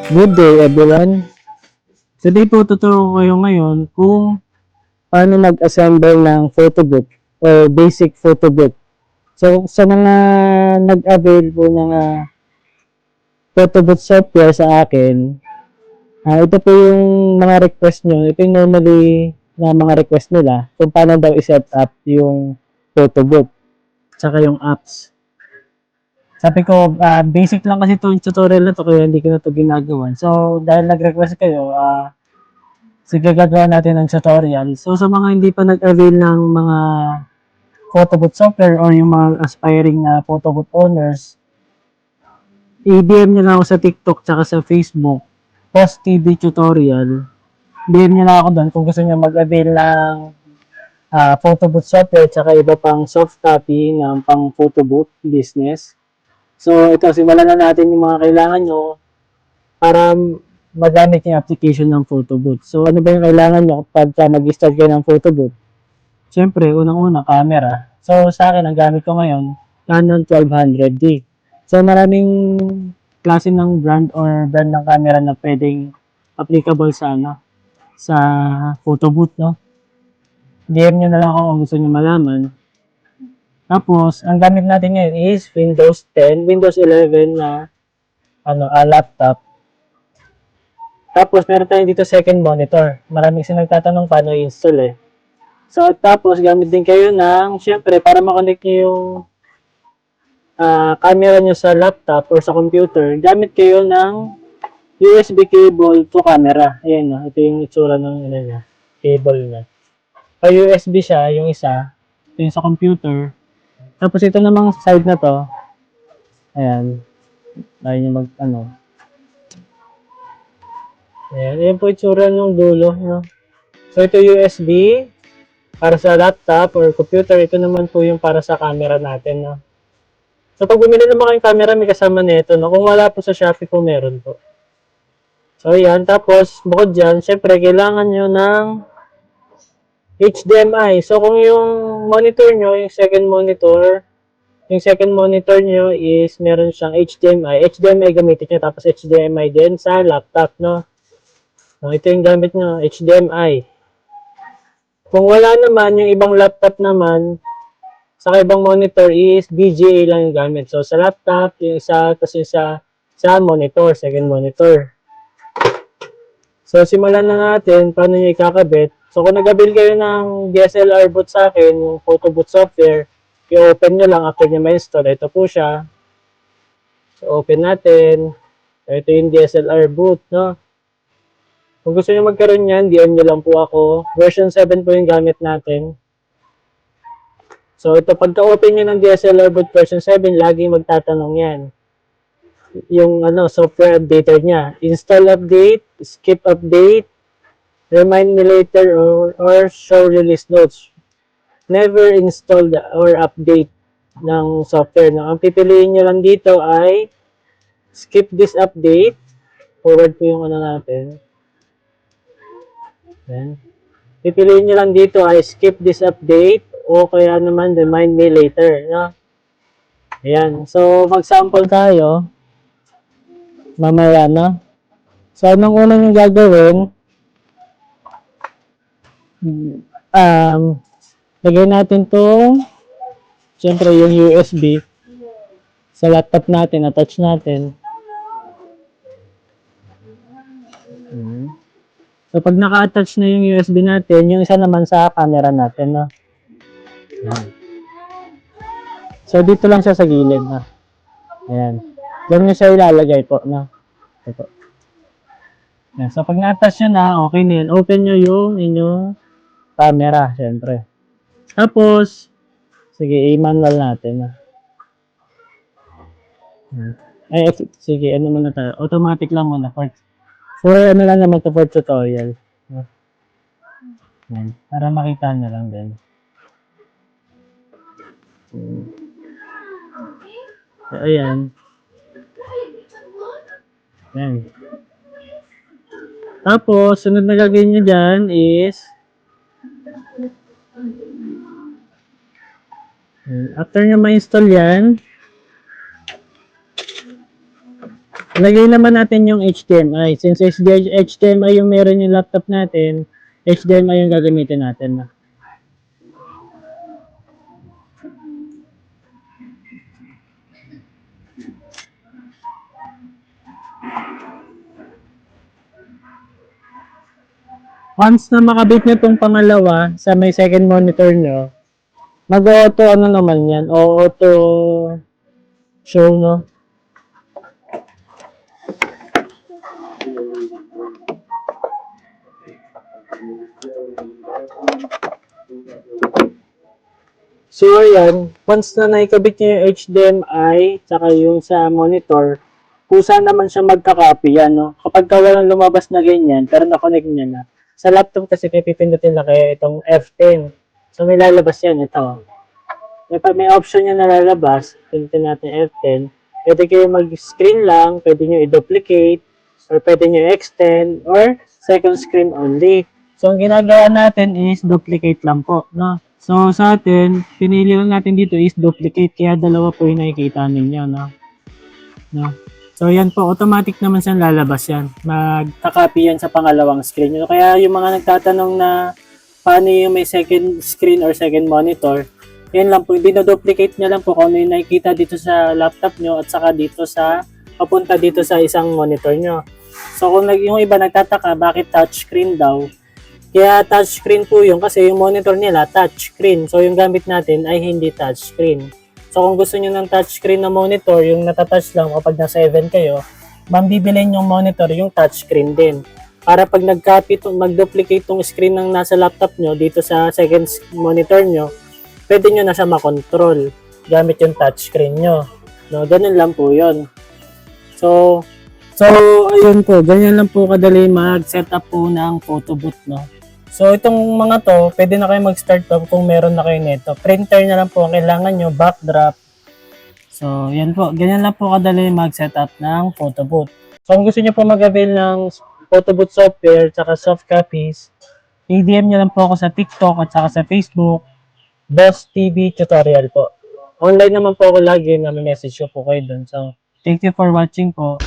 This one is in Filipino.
Good day everyone. Today po tuturo ko kayo ngayon kung paano mag-assemble ng photo booth or basic photo booth. So sa mga nag-avail po ng photo booth software sa akin, ito po yung mga request nyo. Ito yung normally na mga request nila kung paano daw i-set up yung photo booth tsaka yung apps. Sabi ko, basic lang kasi itong tutorial na to kaya hindi ko na ito ginagawa. So, dahil nag-request kayo, sige, gagawa natin ng tutorial. So, sa mga hindi pa nag-avail ng mga photo booth software or yung mga aspiring na photo booth owners, i-DM nyo lang ako sa TikTok tsaka sa Facebook, Post TV Tutorial. DM nyo lang ako doon kung gusto nyo mag-avail ng photo booth software tsaka iba pang soft copy ng pang photo booth business. So, ito, simulan na natin yung mga kailangan nyo para magamit yung application ng photo booth. So, ano ba yung kailangan nyo pagka mag-start kayo ng photo booth? Siyempre, unang-una, camera. So, sa akin, ang gamit ko ngayon, Canon 1200D. So, maraming klase ng brand or brand ng camera na pwedeng applicable sa, sa photo booth, no? DM nyo na lang ako kung gusto nyo malaman. Tapos, ang gamit natin ngayon is Windows 10, Windows 11 na laptop. Tapos, meron tayong dito second monitor. Maraming kasi nagtatanong paano i-install eh. So, tapos, gamit din kayo ng, syempre, para makonect nyo yung camera nyo sa laptop or sa computer, gamit kayo ng USB cable to camera. Ayan, ito yung itsura ng cable niya. Pa USB siya, yung isa. Ito yung sa computer. Tapos ito namang side na to, ayan, tayo nyo ayan, ayan po itsura ng dulo, no? So ito USB, para sa laptop or computer, ito naman po yung para sa camera natin, no? So pag bumili naman kayong camera, may kasama nito, no? Kung wala po sa Shopee po, meron po. So ayan, tapos bukod dyan, syempre kailangan nyo ng HDMI. So kung yung monitor nyo, yung second monitor nyo is meron siyang HDMI. HDMI gamitin nyo, tapos HDMI din sa laptop, no? So, ito yung gamit nyo, HDMI. Kung wala naman, yung ibang laptop naman, sa ibang monitor is VGA lang yung gamit. So, sa laptop, yung isa, tapos yung sa monitor, second monitor. So, simulan na natin paano nyo ikakabit. So, kung nag-avail kayo ng DSLR boot sa akin, yung photo boot software, i-open nyo lang after nyo ma-install. Ito po siya. So, open natin. So, ito yung DSLR boot, no? Kung gusto nyo magkaroon yan, DM nyo lang po ako. Version 7 po yung gamit natin. So, ito, pagka-open nyo ng DSLR boot version 7, lagi magtatanong yan. Yung software updater niya. Install update, skip update, remind me later, or show release notes. Never install or update ng software. No? Ang pipiliin nyo lang dito ay skip this update. Forward po yung natin. Then, pipiliin nyo lang dito ay skip this update o kaya naman remind me later. No? Ayan. So, mag-sample tayo. Mamaya na. So, anong unang yung gagawin? Lagay natin itong siyempre yung USB sa laptop natin, attach natin. So, pag naka-attach na yung USB natin, yung isa naman sa camera natin, no? So, dito lang siya sa gilid, no? Ayan. Diyan nyo siya ilalagay po, no? Ito. Ayan. So, pag na-attach nyo na, okay na yun. Open nyo yung inyong camera, syempre. Tapos, sige, i-manual natin, no? Ay, sige, muna tayo. Automatic lang muna. For lang naman to for tutorial. Ayan. Para makita nyo lang din. So, ayan. Ayan. Tapos, sunod na gagawin nyo dyan is after nyo ma-install yan, Lagay naman natin yung HDMI. Since HDMI yung meron yung laptop natin, HDMI yung gagamitin natin. Once na makabit nyo itong pangalawa sa may second monitor nyo, mag-auto ano naman yan, auto show, no? So, ayan, once na naikabit nyo yung HDMI, tsaka yung sa monitor, kusa naman siya magka-copy yan, no? Kapag walang lumabas na ganyan, pero na-connect nyo na. Sa laptop kasi pipindutin na kayo itong F10. So, may lalabas yan, ito. May option yan na lalabas, pindutin natin F10. Pwede kayo mag-screen lang, pwede nyo i-duplicate, or pwede nyo extend, or second screen only. So, ang ginagawa natin is duplicate lang po, no? So, sa atin, pinili lang natin dito is duplicate, kaya dalawa po yung nakikita ninyo, no? So, yan po, automatic naman siyang lalabas yan. Magka-copy yan sa pangalawang screen. Kaya yung mga nagtatanong na paano yung may second screen or second monitor, yan lang po, dinoduplicate nyo lang po kung ano yung nakikita dito sa laptop nyo at saka dito sa, papunta dito sa isang monitor nyo. So, kung yung iba nagtataka, bakit touchscreen daw? Kaya touchscreen po yun kasi yung monitor nila touchscreen. So yung gamit natin ay hindi touchscreen. So kung gusto niyo ng touchscreen na monitor, yung natatouch lang kapag nasa event kayo, mambibilin yung monitor yung touchscreen din. Para pag nag-copy, mag-duplicate tong screen ng nasa laptop nyo dito sa second monitor nyo, pwede nyo na siya makontrol gamit yung touchscreen nyo. No, ganun lang po yun. So ayun po, ganyan lang po kadali mag-setup po ng photo booth, no? So, itong mga to, pwede na kayo mag-start po kung meron na kayo nito. Printer na lang po ang kailangan nyo, backdrop. So, yan po. Ganyan lang po kadali mag-setup ng photo booth. So, kung gusto nyo po mag-avail ng photo booth software tsaka soft copies, i-DM nyo lang po ako sa TikTok at saka sa Facebook, Boss TV Tutorial po. Online naman po ako lagi na may message ko po kayo dun. So, thank you for watching po.